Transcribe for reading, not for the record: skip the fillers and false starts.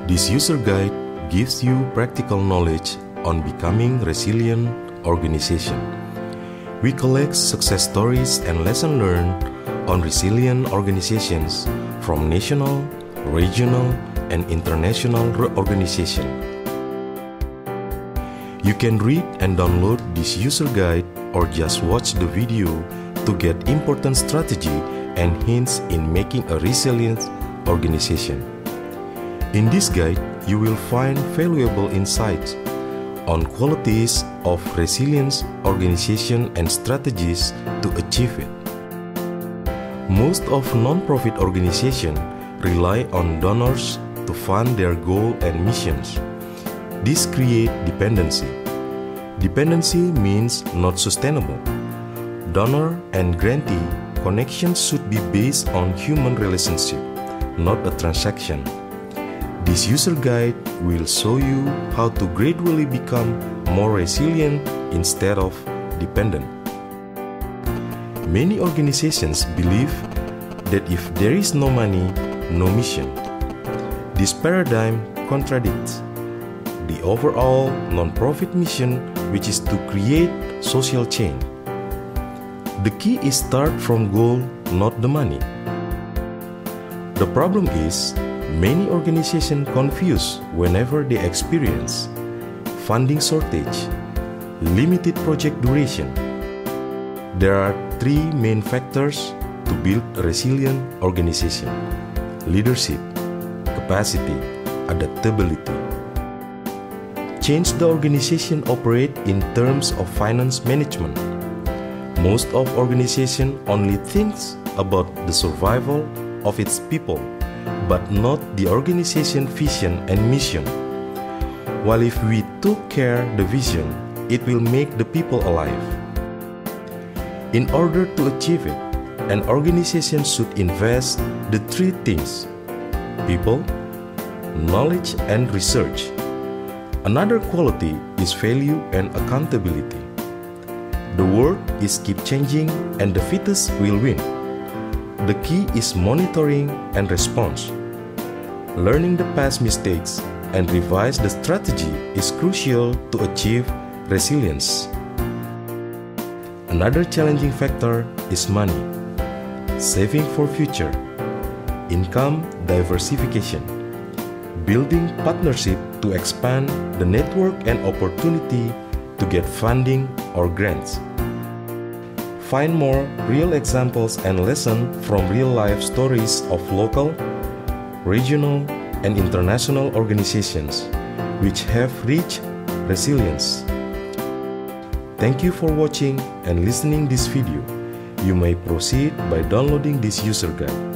This user guide gives you practical knowledge on becoming resilient organization. We collect success stories and lessons learned on resilient organizations from national, regional, and international organizations. You can read and download this user guide or just watch the video to get important strategy and hints in making a resilient organization. In this guide, you will find valuable insights on qualities of resilient organization and strategies to achieve it. Most of non-profit organizations rely on donors to fund their goals and missions. This creates dependency. Dependency means not sustainable. Donor and grantee connections should be based on human relationship, not a transaction. This user guide will show you how to gradually become more resilient instead of dependent. Many organizations believe that if there is no money, no mission. This paradigm contradicts the overall non-profit mission, which is to create social change. The key is start from goal, not the money. The problem is, many organizations confuse whenever they experience funding shortage, limited project duration. There are three main factors to build a resilient organization: leadership, capacity, adaptability. Change the organization operate in terms of finance management. Most of organization only thinks about the survival of its people, but not the organization vision and mission. While if we took care the vision, it will make the people alive. In order to achieve it, an organization should invest the three things: people, knowledge, and research. Another quality is value and accountability. The world is keep changing and the fittest will win. The key is monitoring and response. Learning the past mistakes and revise the strategy is crucial to achieve resilience. Another challenging factor is money. Saving for future. Income diversification. Building partnership to expand the network and opportunity to get funding or grants. Find more real examples and lessons from real-life stories of local, regional, and international organizations which have reached resilience. Thank you for watching and listening this video. You may proceed by downloading this user guide.